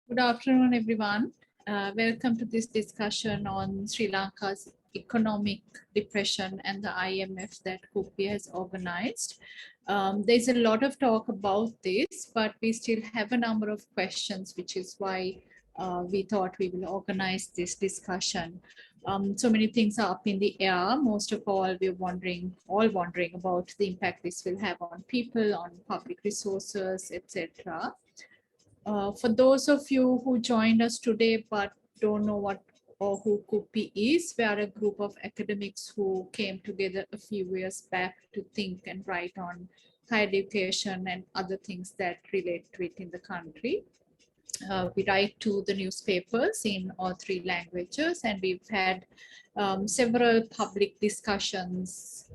Good afternoon, everyone. Welcome to this discussion on Sri Lanka's economic depression and the IMF that Kuppi has organized. There's a lot of talk about this, but we still have a number of questions, which is why we thought we will organize this discussion. So many things are up in the air. Most of all, we're wondering about the impact this will have on people, on public resources, etc. For those of you who joined us today but don't know what or who Kuppi is, we are a group of academics who came together a few years back to think and write on higher education and other things that relate to it in the country. We write to the newspapers in all three languages, and we've had several public discussions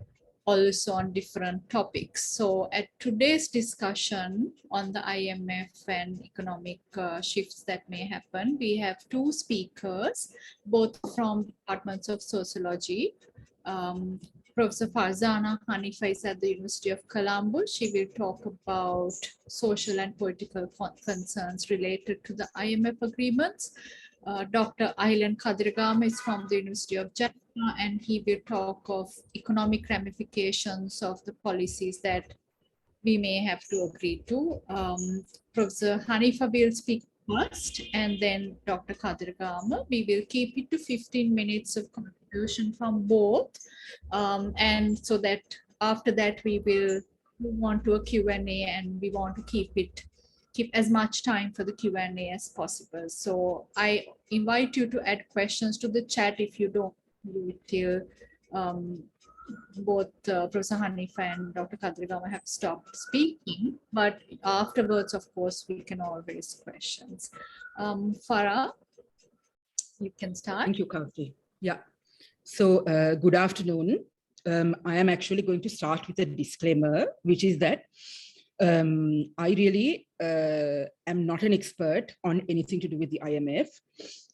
also on different topics. So at today's discussion on the IMF and economic shifts that may happen, we have two speakers, both from departments of sociology. Professor Farzana Hanifa is at the University of Colombo. She will talk about social and political concerns related to the IMF agreements. Dr. Ailan Kadirgama is from the University of Jaffna, and he will talk of economic ramifications of the policies that we may have to agree to. Professor Hanifa will speak first, and then Dr. Kadirgama. We will keep it to 15 minutes of contribution from both, and so that after that we will move on to a Q&A, and we want to keep as much time for the Q&A as possible. So I invite you to add questions to the chat if you don't do it till both Professor Hanifa and Dr. Kadirgama have stopped speaking, but afterwards, of course, we can all raise questions. Farah, you can start. Thank you, Kauti. Yeah. So good afternoon. I am actually going to start with a disclaimer, which is that I really am not an expert on anything to do with the IMF,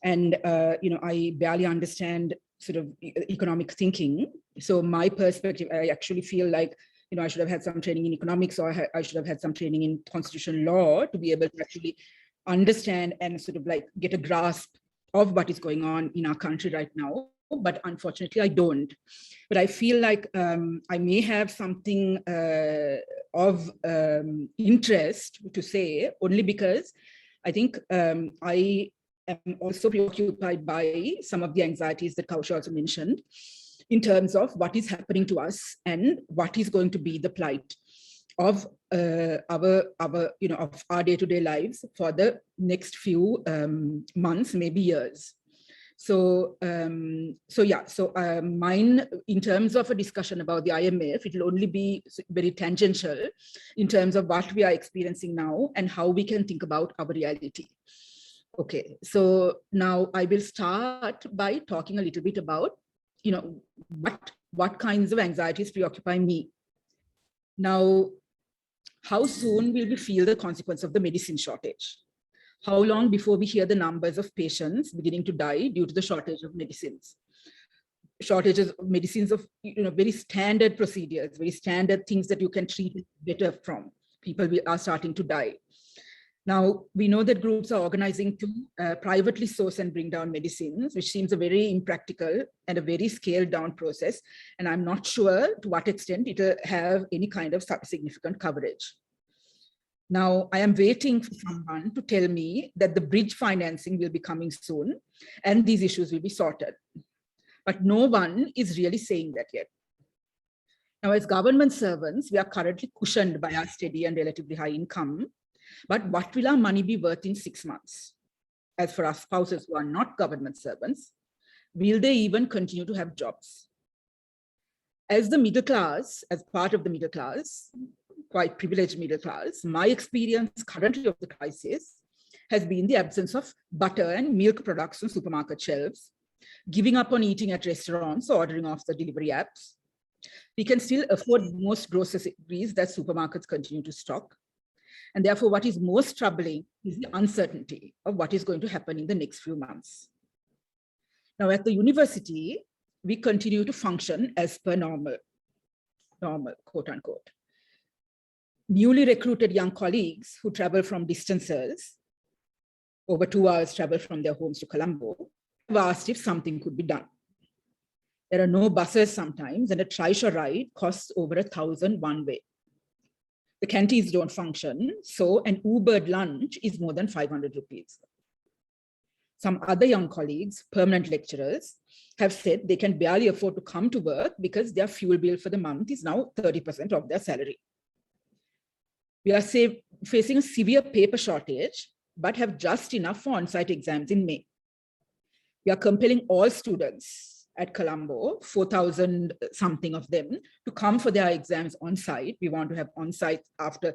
and I barely understand sort of economic thinking. So my perspective, I actually feel like I should have had some training in economics, or I should have had some training in constitutional law to be able to actually understand and sort of like get a grasp of what is going on in our country right now. But unfortunately, I don't. But I feel like I may have something of interest to say, only because I think I am also preoccupied by some of the anxieties that Kausha also mentioned in terms of what is happening to us and what is going to be the plight of our day-to-day lives for the next few months, maybe years. So, mine, in terms of a discussion about the IMF, it will only be very tangential in terms of what we are experiencing now and how we can think about our reality. Okay, so now I will start by talking a little bit about, what kinds of anxieties preoccupy me. Now, how soon will we feel the consequence of the medicine shortage? How long before we hear the numbers of patients beginning to die due to the shortage of medicines? Shortages of medicines of very standard procedures, very standard things that you can treat better from. People are starting to die. Now, we know that groups are organizing to privately source and bring down medicines, which seems a very impractical and a very scaled down process. And I'm not sure to what extent it will have any kind of significant coverage. Now, I am waiting for someone to tell me that the bridge financing will be coming soon and these issues will be sorted. But no one is really saying that yet. Now, as government servants, we are currently cushioned by our steady and relatively high income. But what will our money be worth in 6 months? As for our spouses who are not government servants, will they even continue to have jobs? As the middle class, as part of the middle class, quite privileged middle class, my experience currently of the crisis has been the absence of butter and milk products on supermarket shelves, giving up on eating at restaurants or ordering off the delivery apps. We can still afford most groceries that supermarkets continue to stock. And therefore, what is most troubling is the uncertainty of what is going to happen in the next few months. Now, at the university, we continue to function as per normal, quote unquote. newly recruited young colleagues who travel from distances, over 2 hours travel from their homes to Colombo, have asked if something could be done. There are no buses sometimes, and a trishaw ride costs over 1,000 one way. The canteens don't function, so an Ubered lunch is more than 500 rupees. Some other young colleagues, permanent lecturers, have said they can barely afford to come to work because their fuel bill for the month is now 30% of their salary. We are facing a severe paper shortage, but have just enough for on-site exams in May. We are compelling all students at Colombo, 4,000 something of them, to come for their exams on-site. We want to have on-site after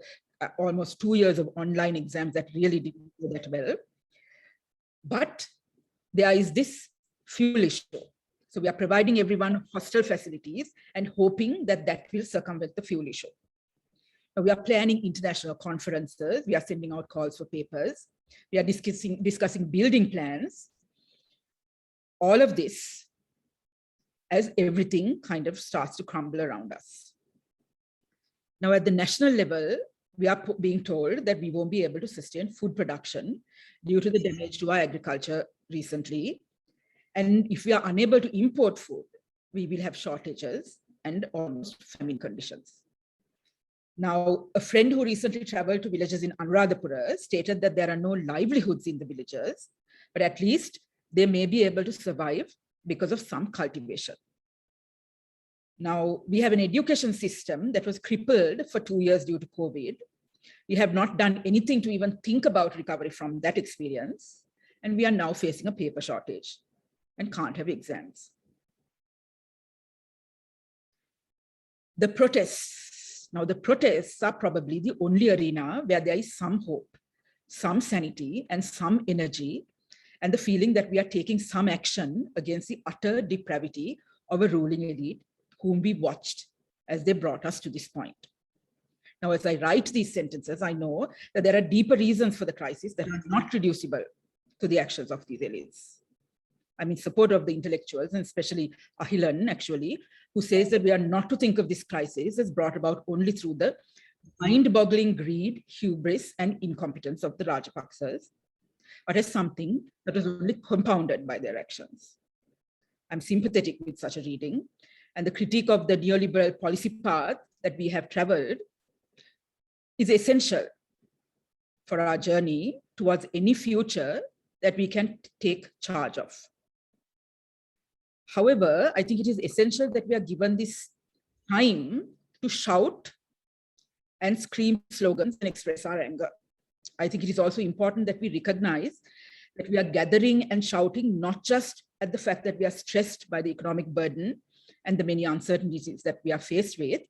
almost 2 years of online exams that really didn't go that well. But there is this fuel issue. So we are providing everyone hostel facilities and hoping that that will circumvent the fuel issue. Now, we are planning international conferences. We are sending out calls for papers. We are discussing building plans. All of this as everything kind of starts to crumble around us. Now, at the national level, we are being told that we won't be able to sustain food production due to the damage to our agriculture recently. And if we are unable to import food, we will have shortages and almost famine conditions. Now, a friend who recently traveled to villages in Anuradhapura stated that there are no livelihoods in the villages, but at least they may be able to survive because of some cultivation. Now, we have an education system that was crippled for 2 years due to COVID. We have not done anything to even think about recovery from that experience. And we are now facing a paper shortage and can't have exams. The protests. Now, the protests are probably the only arena where there is some hope, some sanity, and some energy, and the feeling that we are taking some action against the utter depravity of a ruling elite whom we watched as they brought us to this point. Now, as I write these sentences, I know that there are deeper reasons for the crisis that are not reducible to the actions of these elites. I'm in support of the intellectuals, and especially Ahilan, actually, who says that we are not to think of this crisis as brought about only through the mind-boggling greed, hubris, and incompetence of the Rajapaksas, but as something that was only compounded by their actions. I'm sympathetic with such a reading, and the critique of the neoliberal policy path that we have traveled is essential for our journey towards any future that we can take charge of. However, I think it is essential that we are given this time to shout and scream slogans and express our anger. I think it is also important that we recognize that we are gathering and shouting not just at the fact that we are stressed by the economic burden and the many uncertainties that we are faced with,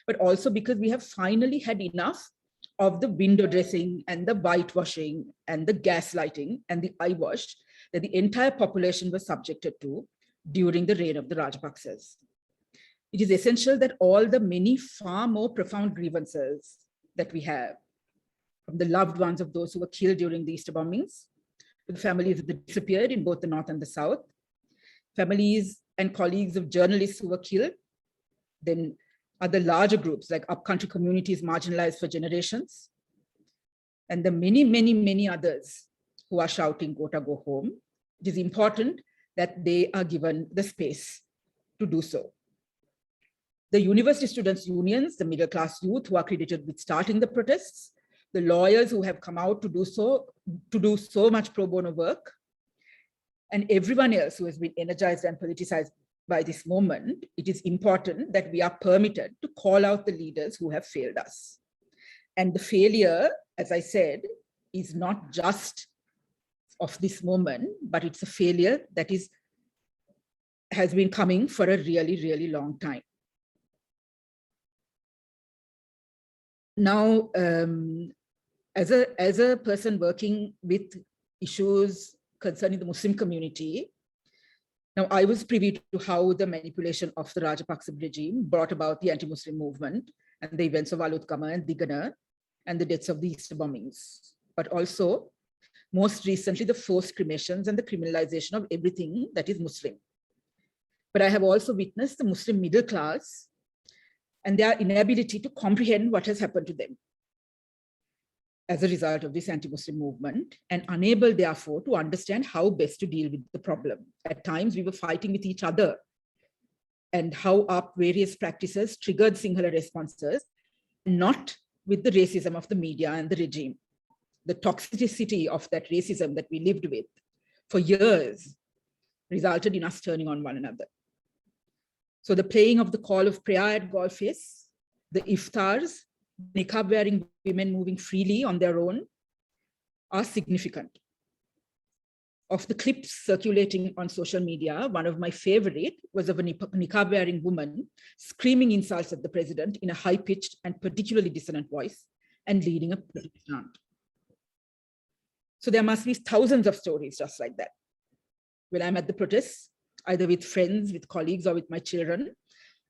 but also because we have finally had enough of the window dressing and the whitewashing and the gaslighting and the eyewash that the entire population was subjected to during the reign of the Rajapaksas. It is essential that all the many far more profound grievances that we have, from the loved ones of those who were killed during the Easter bombings, to the families that disappeared in both the North and the South, families and colleagues of journalists who were killed, then other larger groups like upcountry communities marginalized for generations, and the many, many, many others who are shouting, "Gota, go home." It is important that they are given the space to do so. The university students' unions, the middle class youth who are credited with starting the protests, the lawyers who have come out to do so much pro bono work, and everyone else who has been energized and politicized by this moment, it is important that we are permitted to call out the leaders who have failed us. And the failure, as I said, is not just of this moment, but it's a failure that has been coming for a really, really long time. Now, as a person working with issues concerning the Muslim community, now I was privy to how the manipulation of the Rajapaksa regime brought about the anti-Muslim movement and the events of Alutkama and Digana and the deaths of the Easter bombings, but also most recently the forced cremations and the criminalization of everything that is Muslim. But I have also witnessed the Muslim middle class and their inability to comprehend what has happened to them. as a result of this anti-Muslim movement, and unable, therefore, to understand how best to deal with the problem. At times, we were fighting with each other, and how our various practices triggered Sinhala responses, not with the racism of the media and the regime. The toxicity of that racism that we lived with for years resulted in us turning on one another. So the playing of the call of prayer at Golface, the iftars, niqab-wearing women moving freely on their own are significant. Of the clips circulating on social media, one of my favorite was of a niqab-wearing woman screaming insults at the president in a high-pitched and particularly dissonant voice and leading a chant. So there must be thousands of stories just like that. When I'm at the protests, either with friends, with colleagues, or with my children,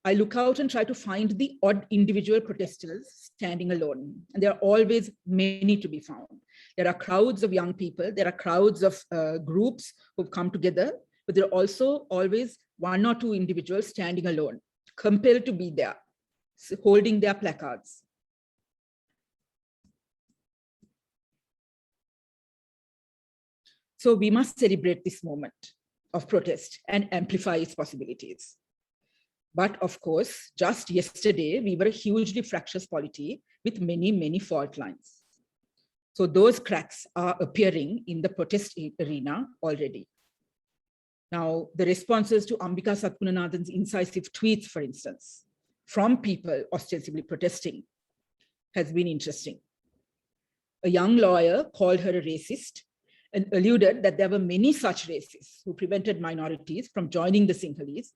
I look out and try to find the odd individual protesters standing alone. And there are always many to be found. There are crowds of young people, there are crowds of groups who've come together, but there are also always one or two individuals standing alone, compelled to be there, holding their placards. So we must celebrate this moment of protest and amplify its possibilities. But of course, just yesterday, we were a hugely fractious polity with many, many fault lines. So those cracks are appearing in the protest arena already. Now, the responses to Ambika Satkunanathan's incisive tweets, for instance, from people ostensibly protesting, has been interesting. A young lawyer called her a racist and alluded that there were many such racists who prevented minorities from joining the Sinhalese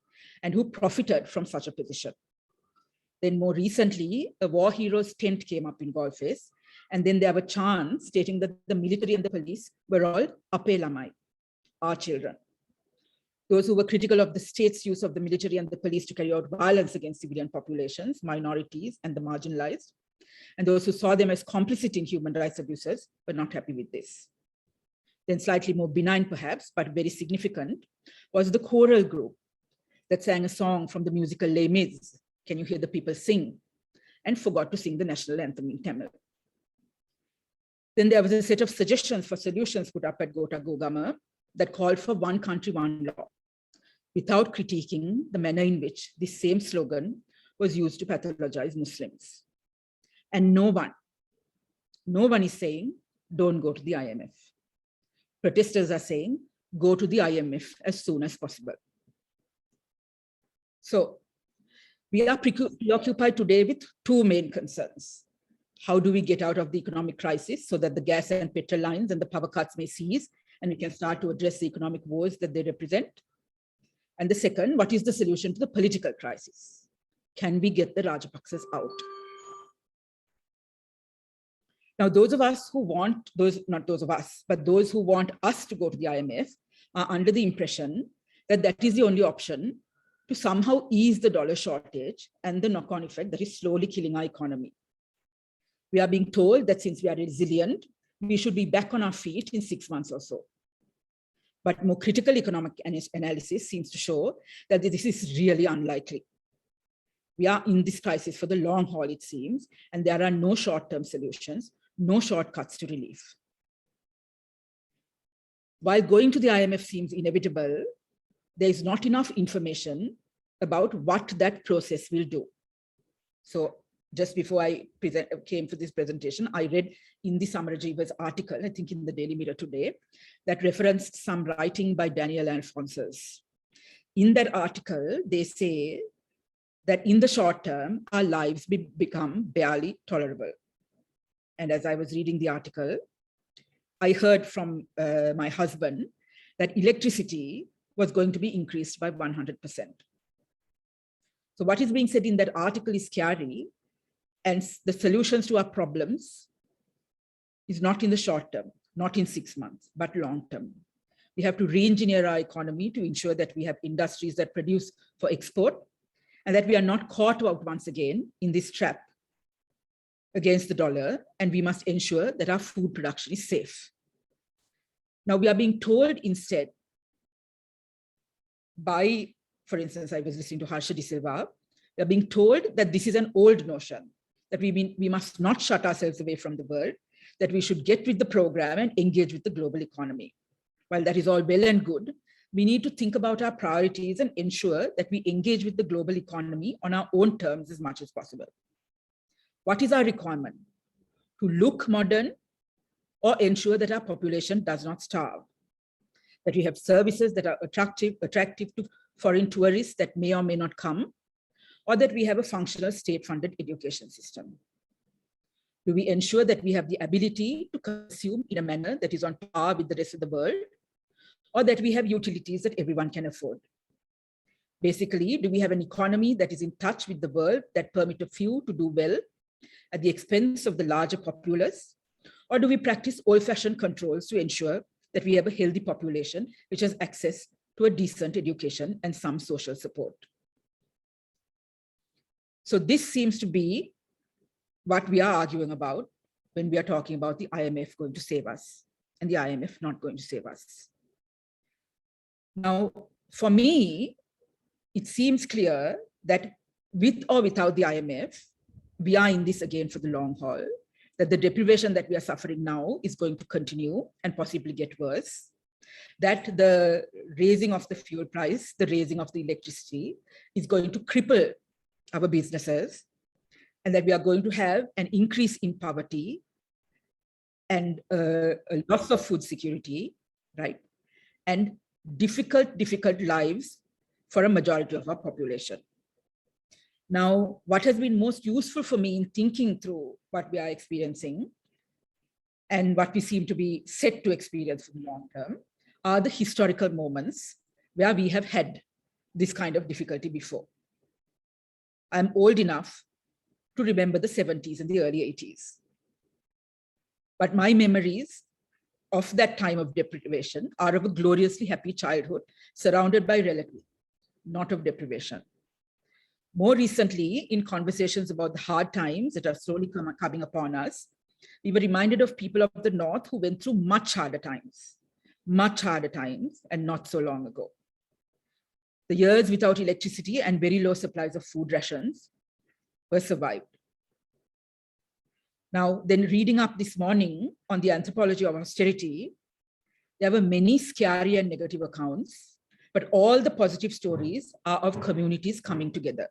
and who profited from such a position. Then more recently, a war heroes tent came up in Golface, and then there were chants stating that the military and the police were all ape lamai, our children. Those who were critical of the state's use of the military and the police to carry out violence against civilian populations, minorities, and the marginalized, and those who saw them as complicit in human rights abuses were not happy with this. Then slightly more benign perhaps, but very significant, was the choral group that sang a song from the musical Les Mis, Can You Hear the People Sing, and forgot to sing the national anthem in Tamil. Then there was a set of suggestions for solutions put up at Gota Gogama that called for one country, one law, without critiquing the manner in which this same slogan was used to pathologize Muslims. And no one is saying, don't go to the IMF. Protesters are saying, go to the IMF as soon as possible. So we are preoccupied today with two main concerns. How do we get out of the economic crisis so that the gas and petrol lines and the power cuts may cease and we can start to address the economic woes that they represent? And the second, what is the solution to the political crisis? Can we get the Rajapaksas out? Now, those of us who want, not those of us, but those who want us to go to the IMF are under the impression that that is the only option to somehow ease the dollar shortage and the knock-on effect that is slowly killing our economy. We are being told that since we are resilient, we should be back on our feet in 6 months or so. But more critical economic analysis seems to show that this is really unlikely. We are in this crisis for the long haul, it seems, and there are no short-term solutions, no shortcuts to relief. While going to the IMF seems inevitable, there is not enough information about what that process will do. So just before I came for this presentation, I read in the Samarajiva's article, I think in the Daily Mirror today, that referenced some writing by Daniel Alphonsus. In that article, they say that in the short term, our lives become barely tolerable. And as I was reading the article, I heard from my husband that electricity was going to be increased by 100%. So what is being said in that article is scary, and the solutions to our problems is not in the short term, not in 6 months, but long term. We have to re-engineer our economy to ensure that we have industries that produce for export and that we are not caught out once again in this trap against the dollar, and we must ensure that our food production is safe. Now we are being told instead by, for instance, I was listening to Harsha De Silva, we are being told that this is an old notion, that we must not shut ourselves away from the world, that we should get with the program and engage with the global economy. While that is all well and good, we need to think about our priorities and ensure that we engage with the global economy on our own terms as much as possible. What is our requirement? To look modern or ensure that our population does not starve, that we have services that are attractive to foreign tourists that may or may not come, or that we have a functional state-funded education system. Do we ensure that we have the ability to consume in a manner that is on par with the rest of the world, or that we have utilities that everyone can afford? Basically, do we have an economy that is in touch with the world that permit a few to do well at the expense of the larger populace? Or do we practice old-fashioned controls to ensure that we have a healthy population which has access to a decent education and some social support? So this seems to be what we are arguing about when we are talking about the IMF going to save us and the IMF not going to save us. Now, for me, it seems clear that with or without the IMF, we are in this again for the long haul, that the deprivation that we are suffering now is going to continue and possibly get worse, that the raising of the fuel price, the raising of the electricity is going to cripple our businesses, and that we are going to have an increase in poverty and a loss of food security, right? And difficult lives for a majority of our population. Now, what has been most useful for me in thinking through what we are experiencing and what we seem to be set to experience in the long term are the historical moments where we have had this kind of difficulty before. I'm old enough to remember the 70s and the early 80s. But my memories of that time of deprivation are of a gloriously happy childhood surrounded by relatives, not of deprivation. More recently, in conversations about the hard times that are slowly coming upon us, we were reminded of people of the North who went through much harder times, and not so long ago. The years without electricity and very low supplies of food rations were survived. Now, then reading up this morning on the anthropology of austerity, there were many scary and negative accounts, but all the positive stories are of communities coming together.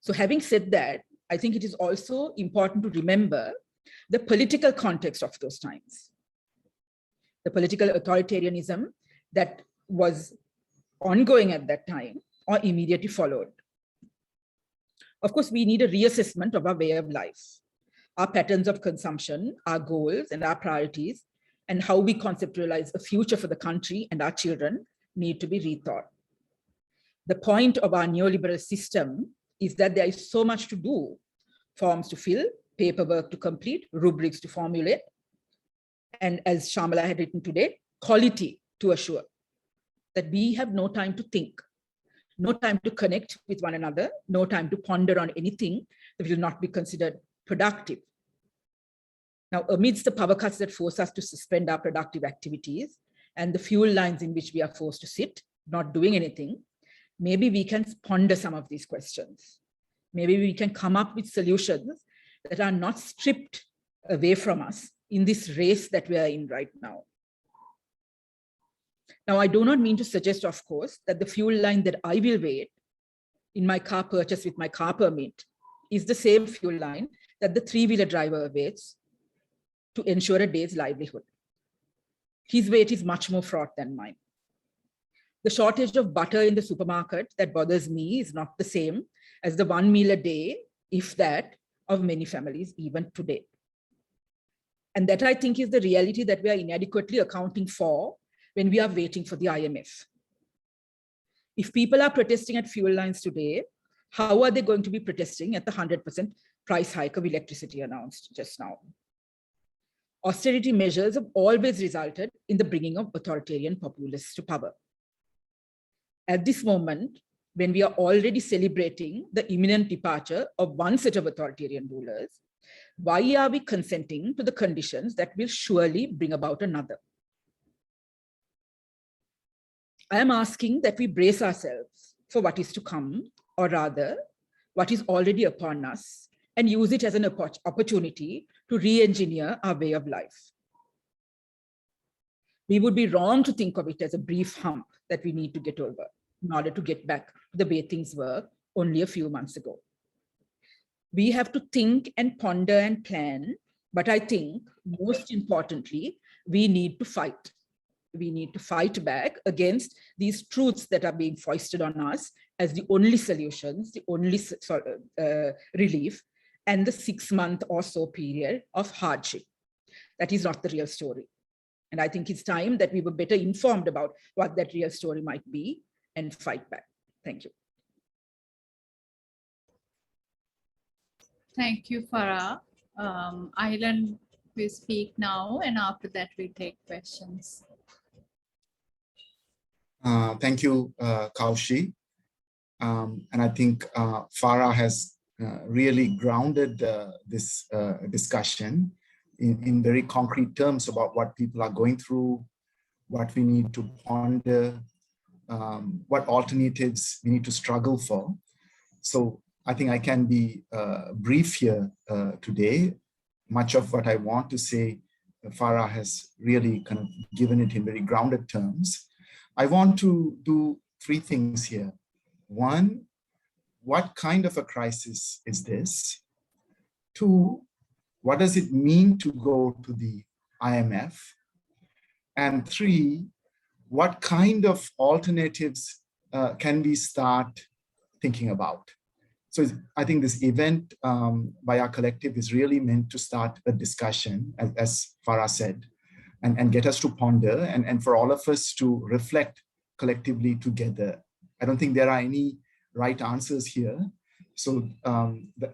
So having said that, I think it is also important to remember the political context of those times. The political authoritarianism that was ongoing at that time or immediately followed. Of course, we need a reassessment of our way of life, our patterns of consumption, our goals and our priorities, and how we conceptualize a future for the country and our children need to be rethought. The point of our neoliberal system is that there is so much to do, forms to fill, paperwork to complete, rubrics to formulate, and as Shamala had written today, quality to assure, that we have no time to think, no time to connect with one another, no time to ponder on anything that will not be considered productive. Now, amidst the power cuts that force us to suspend our productive activities and the fuel lines in which we are forced to sit, not doing anything, maybe we can ponder some of these questions. Maybe we can come up with solutions that are not stripped away from us in this race that we are in right now. Now, I do not mean to suggest, of course, that the fuel line that I will wait in my car purchase with my car permit is the same fuel line that the three-wheeler driver waits to ensure a day's livelihood. His wait is much more fraught than mine. The shortage of butter in the supermarket that bothers me is not the same as the 1 meal a day, if that, of many families even today. And that, I think, is the reality that we are inadequately accounting for when we are waiting for the IMF. If people are protesting at fuel lines today, how are they going to be protesting at the 100% price hike of electricity announced just now? Austerity measures have always resulted in the bringing of authoritarian populists to power. At this moment, when we are already celebrating the imminent departure of one set of authoritarian rulers, why are we consenting to the conditions that will surely bring about another? I am asking that we brace ourselves for what is to come, or rather, what is already upon us, and use it as an opportunity to re-engineer our way of life. We would be wrong to think of it as a brief hump that we need to get over in order to get back to the way things were only a few months ago. We have to think and ponder and plan, but I think most importantly, we need to fight. We need to fight back against these truths that are being foisted on us as the only solutions, the only relief, and the 6-month or so period of hardship. That is not the real story. And I think it's time that we were better informed about what that real story might be and fight back. Thank you. Thank you, Farah. Aylan will speak now, and after that we take questions. Thank you, Kaushi. And I think Farah has really grounded this discussion in very concrete terms about what people are going through, what we need to ponder, what alternatives we need to struggle for. So I think I can be brief here today. Much of what I want to say, Farah has really kind of given it in very grounded terms. I want to do 3 things here. 1, what kind of a crisis is this? 2, what does it mean to go to the IMF? And 3, what kind of alternatives can we start thinking about? So I think this event by our collective is really meant to start a discussion, as Farah said, and get us to ponder and for all of us to reflect collectively together. I don't think there are any right answers here. So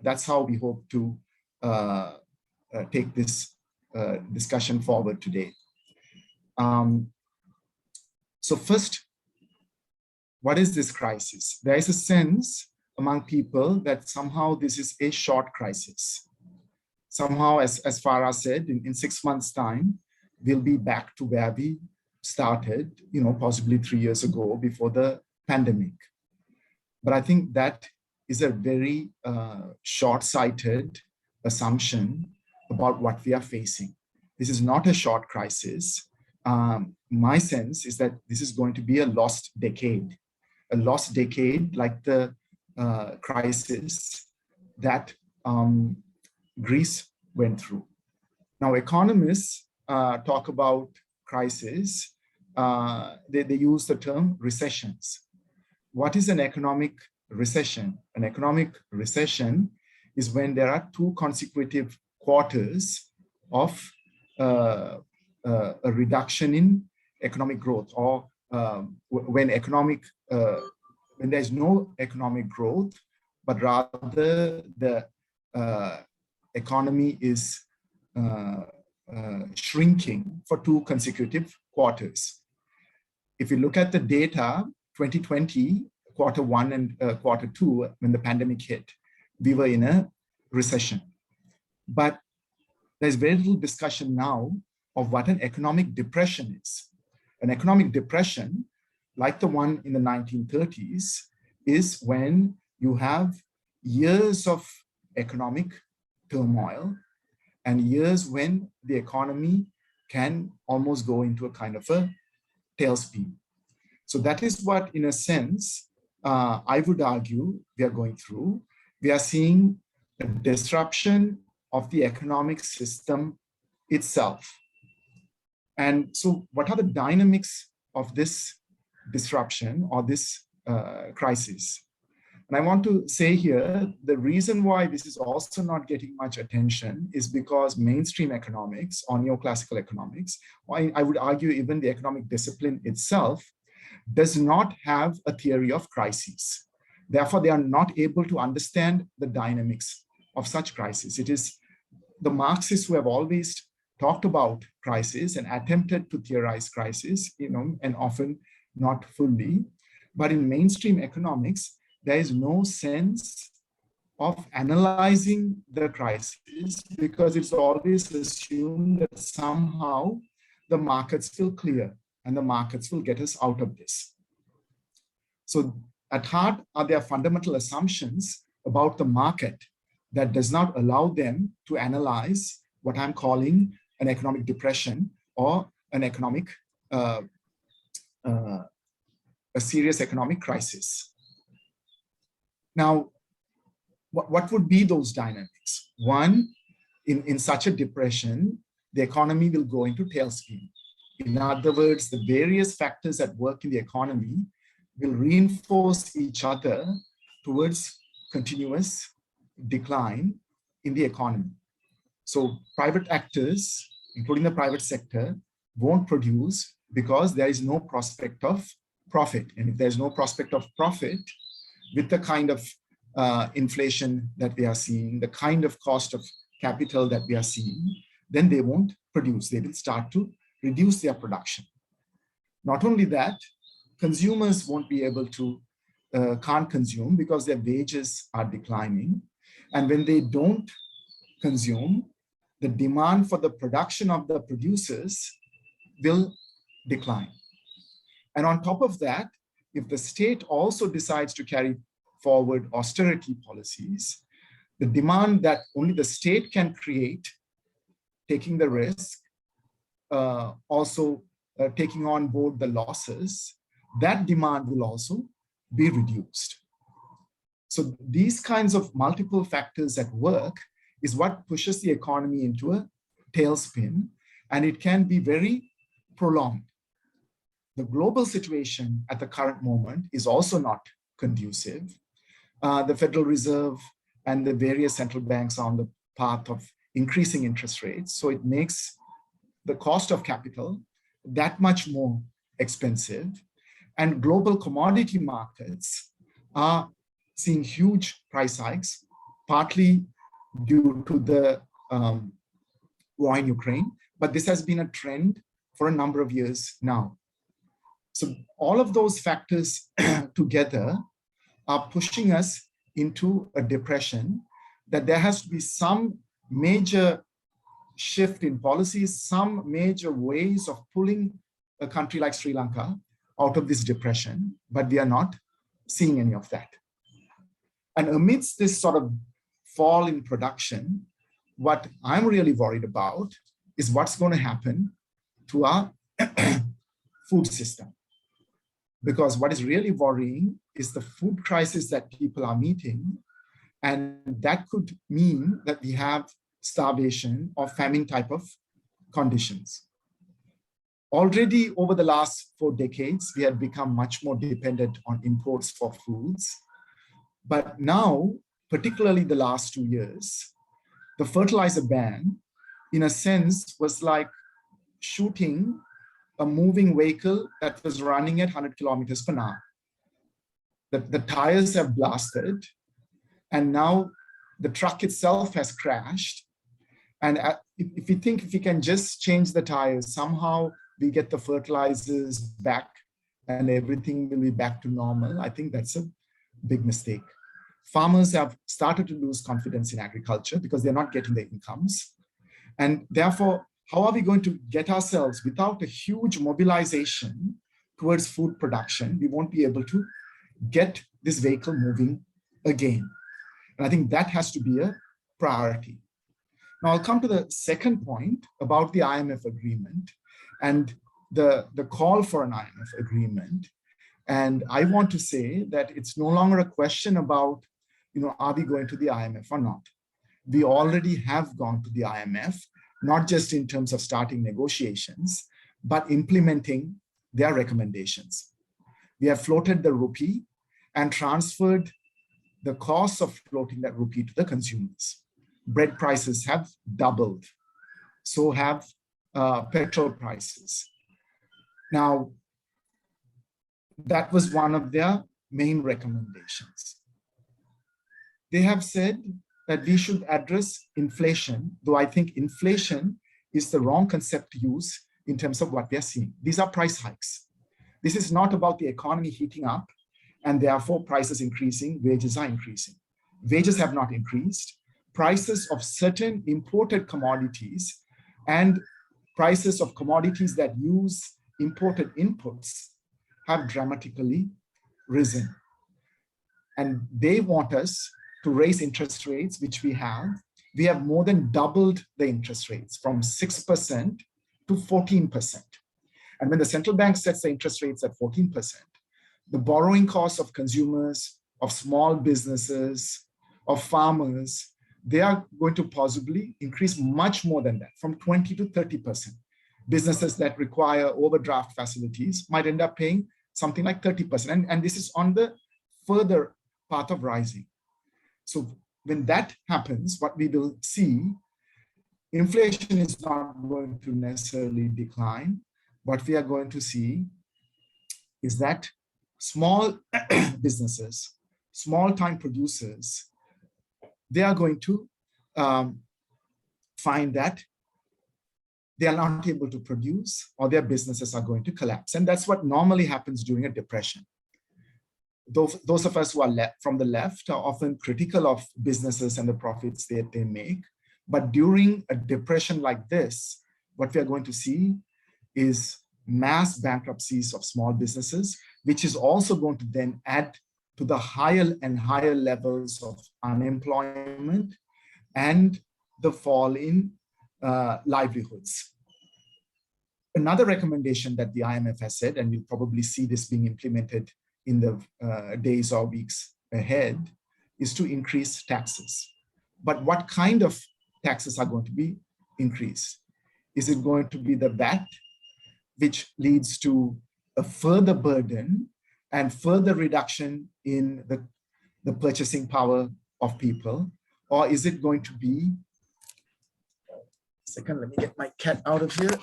that's how we hope to take this discussion forward today. So first, what is this crisis? There is a sense among people that somehow this is a short crisis. Somehow, as Farah said, in 6 months' time, we'll be back to where we started, possibly 3 years ago before the pandemic. But I think that is a very short-sighted assumption about what we are facing. This is not a short crisis. My sense is that this is going to be a lost decade like the crisis that Greece went through. Now, economists talk about crisis. They use the term recessions. What is an economic recession? An economic recession is when there are 2 consecutive quarters of a reduction in economic growth, or when there's no economic growth, but rather the economy is shrinking for 2 consecutive quarters. If you look at the data, 2020, quarter 1 and quarter 2, when the pandemic hit, we were in a recession. But there's very little discussion now of what an economic depression is. An economic depression, like the one in the 1930s, is when you have years of economic turmoil and years when the economy can almost go into a kind of a tailspin. So that is what, in a sense, I would argue we are going through. We are seeing a disruption of the economic system itself. And so what are the dynamics of this disruption or this crisis? And I want to say here, the reason why this is also not getting much attention is because mainstream economics or neoclassical economics, or I would argue even the economic discipline itself, does not have a theory of crises. Therefore, they are not able to understand the dynamics of such crises. It is the Marxists who have always talked about crisis and attempted to theorize crisis, and often not fully. But in mainstream economics, there is no sense of analyzing the crisis because it's always assumed that somehow the markets will clear and the markets will get us out of this. So at heart are there fundamental assumptions about the market that does not allow them to analyze what I'm calling an economic depression or an economic, a serious economic crisis. Now, what would be those dynamics? One, in such a depression, the economy will go into tailspin. In other words, the various factors at work in the economy will reinforce each other towards continuous decline in the economy. So private actors, including the private sector, won't produce because there is no prospect of profit. And if there's no prospect of profit, with the kind of inflation that we are seeing, the kind of cost of capital that we are seeing, then they won't produce. They will start to reduce their production. Not only that, consumers won't be able to, can't consume because their wages are declining. And when they don't consume, the demand for the production of the producers will decline. And on top of that, if the state also decides to carry forward austerity policies, the demand that only the state can create, taking the risk, also taking on board the losses, that demand will also be reduced. So these kinds of multiple factors at work is what pushes the economy into a tailspin, and it can be very prolonged. The global situation at the current moment is also not conducive. The Federal Reserve and the various central banks are on the path of increasing interest rates. So it makes the cost of capital that much more expensive. And global commodity markets are seeing huge price hikes, partly due to the war in Ukraine, but this has been a trend for a number of years now. So all of those factors together are pushing us into a depression, that there has to be some major shift in policies, some major ways of pulling a country like Sri Lanka out of this depression, but we are not seeing any of that. And amidst this sort of fall in production, what I'm really worried about is what's going to happen to our food system. Because what is really worrying is the food crisis that people are meeting, and that could mean that we have starvation or famine type of conditions. Already over the last 4 decades, we have become much more dependent on imports for foods. But now, particularly the last 2 years, the fertilizer ban, in a sense, was like shooting a moving vehicle that was running at 100 kilometers per hour. The tires have blasted, and now the truck itself has crashed. And if you think if we can just change the tires, somehow we get the fertilizers back and everything will be back to normal, I think that's a big mistake. Farmers have started to lose confidence in agriculture because they're not getting the incomes. And therefore, how are we going to get ourselves, without a huge mobilization towards food production, we won't be able to get this vehicle moving again. And I think that has to be a priority. Now I'll come to the second point about the IMF agreement and the call for an IMF agreement. And I want to say that it's no longer a question about, are we going to the IMF or not? We already have gone to the IMF, not just in terms of starting negotiations, but implementing their recommendations. We have floated the rupee and transferred the cost of floating that rupee to the consumers. Bread prices have doubled. So have petrol prices. Now, that was one of their main recommendations. They have said that we should address inflation, though I think inflation is the wrong concept to use in terms of what we are seeing. These are price hikes. This is not about the economy heating up and therefore prices increasing, wages are increasing. Wages have not increased. Prices of certain imported commodities and prices of commodities that use imported inputs have dramatically risen. And they want us to raise interest rates, which we have more than doubled the interest rates from 6% to 14%. And when the central bank sets the interest rates at 14%, the borrowing costs of consumers, of small businesses, of farmers, they are going to possibly increase much more than that, from 20 to 30%. Businesses that require overdraft facilities might end up paying something like 30%. And this is on the further path of rising. So when that happens, what we will see, inflation is not going to necessarily decline. What we are going to see is that small businesses, small-time producers, they are going to find that they are not able to produce, or their businesses are going to collapse. And that's what normally happens during a depression. Those of us who are from the left are often critical of businesses and the profits that they make. But during a depression like this, what we are going to see is mass bankruptcies of small businesses, which is also going to then add to the higher and higher levels of unemployment and the fall in livelihoods. Another recommendation that the IMF has said, and you'll probably see this being implemented in the days or weeks ahead, is to increase taxes. But what kind of taxes are going to be increased? Is it going to be the VAT, which leads to a further burden and further reduction in the purchasing power of people? Or is it going to be, second, let me get my cat out of here.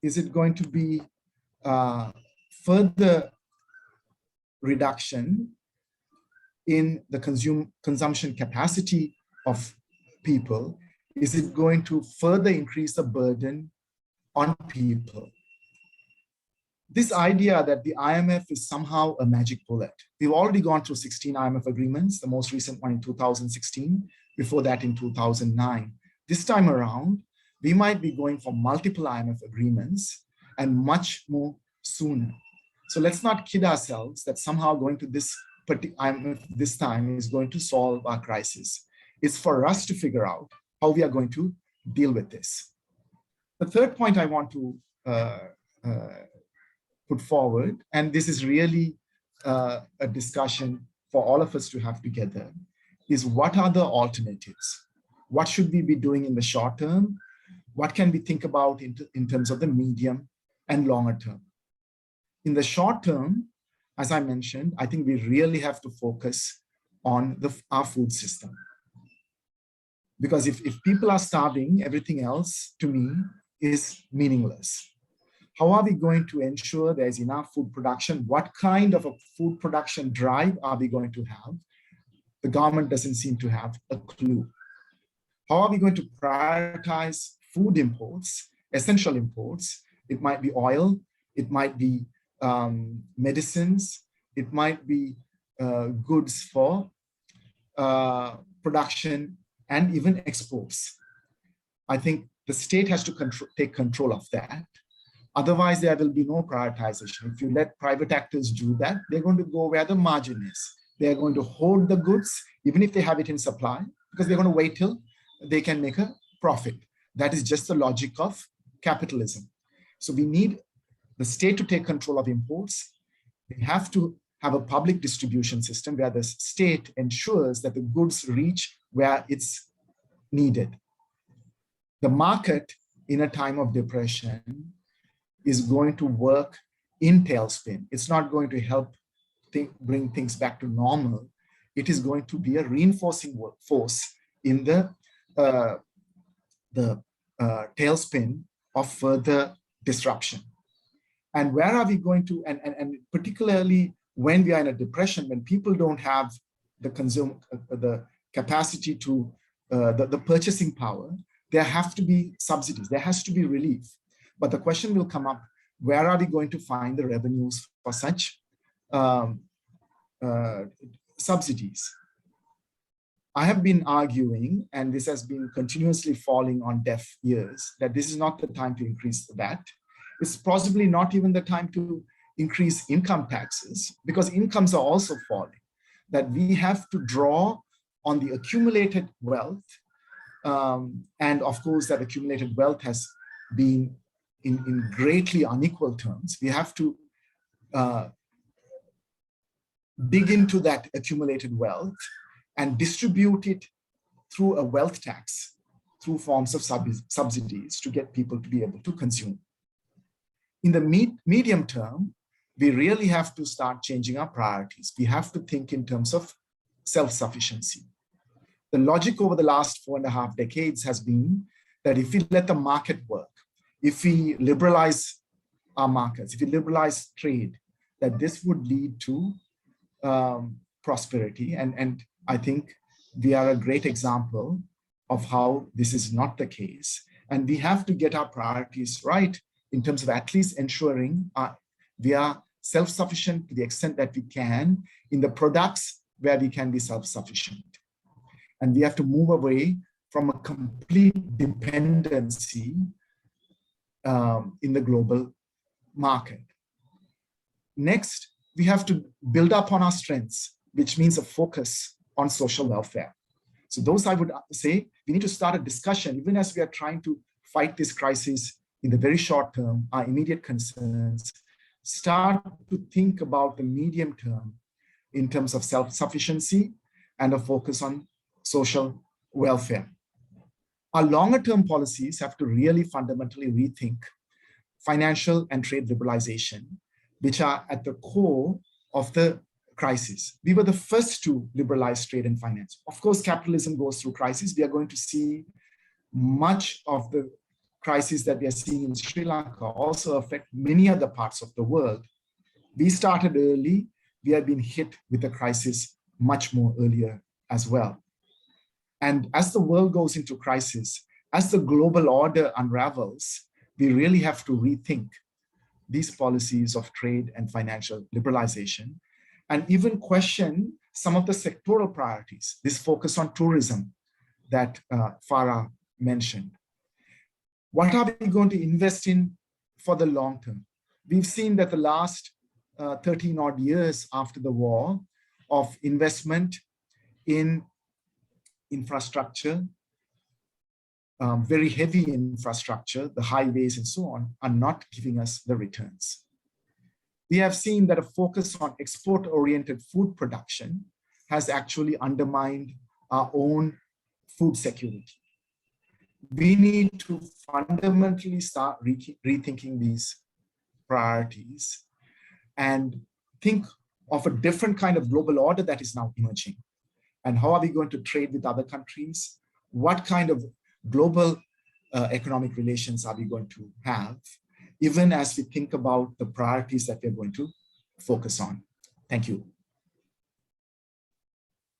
Is it going to be further reduction in the consumption capacity of people? Is it going to further increase the burden on people? This idea that the IMF is somehow a magic bullet. We've already gone through 16 IMF agreements, the most recent one in 2016, before that in 2009. This time around, we might be going for multiple IMF agreements and much more sooner. So let's not kid ourselves that somehow going to this IMF this time is going to solve our crisis. It's for us to figure out how we are going to deal with this. The third point I want to put forward, and this is really a discussion for all of us to have together, is what are the alternatives? What should we be doing in the short term? What can we think about in terms of the medium and longer term? In the short term, as I mentioned, I think we really have to focus on our food system. Because if people are starving, everything else to me is meaningless. How are we going to ensure there's enough food production? What kind of a food production drive are we going to have? The government doesn't seem to have a clue. How are we going to prioritize food imports, essential imports? It might be oil, it might be medicines, it might be goods for production and even exports. I think the state has to take control of that. Otherwise, there will be no prioritization. If you let private actors do that, they're going to go where the margin is. They're going to hold the goods, even if they have it in supply, because they're going to wait till they can make a profit. That is just the logic of capitalism. So we need the state to take control of imports. We have to have a public distribution system where the state ensures that the goods reach where it's needed. The market in a time of depression is going to work in tailspin. It's not going to help bring things back to normal. It is going to be a reinforcing force in the tailspin of further disruption. And where are we going to, and particularly when we are in a depression, when people don't have the capacity to, the purchasing power, there have to be subsidies, there has to be relief. But the question will come up, where are we going to find the revenues for such subsidies? I have been arguing, and this has been continuously falling on deaf ears, that this is not the time to increase the VAT. It's possibly not even the time to increase income taxes, because incomes are also falling, that we have to draw on the accumulated wealth. And of course, that accumulated wealth has been in greatly unequal terms. We have to dig into that accumulated wealth and distribute it through a wealth tax, through forms of subsidies to get people to be able to consume. In the medium term, we really have to start changing our priorities. We have to think in terms of self-sufficiency. The logic over the last 4.5 decades has been that if we let the market work, if we liberalize our markets, if we liberalize trade, that this would lead to prosperity. And I think we are a great example of how this is not the case. And we have to get our priorities right in terms of at least ensuring we are self-sufficient to the extent that we can in the products where we can be self-sufficient. And we have to move away from a complete dependency in the global market. Next, we have to build up on our strengths, which means a focus on social welfare. So those, I would say, we need to start a discussion, even as we are trying to fight this crisis in the very short term, our immediate concerns, start to think about the medium term in terms of self-sufficiency and a focus on social welfare. Our longer term policies have to really fundamentally rethink financial and trade liberalization, which are at the core of the crisis. We were the first to liberalize trade and finance. Of course, capitalism goes through crisis. We are going to see much of the crisis that we are seeing in Sri Lanka also affect many other parts of the world. We started early. We have been hit with the crisis much more earlier as well. And as the world goes into crisis, as the global order unravels, we really have to rethink these policies of trade and financial liberalization, and even question some of the sectoral priorities, this focus on tourism that Farah mentioned. What are we going to invest in for the long term? We've seen that the last 13 odd years after the war of investment in infrastructure, very heavy infrastructure, the highways and so on, are not giving us the returns. We have seen that a focus on export-oriented food production has actually undermined our own food security. We need to fundamentally start rethinking these priorities and think of a different kind of global order that is now emerging. And how are we going to trade with other countries? What kind of global economic relations are we going to have, even as we think about the priorities that we're going to focus on? Thank you.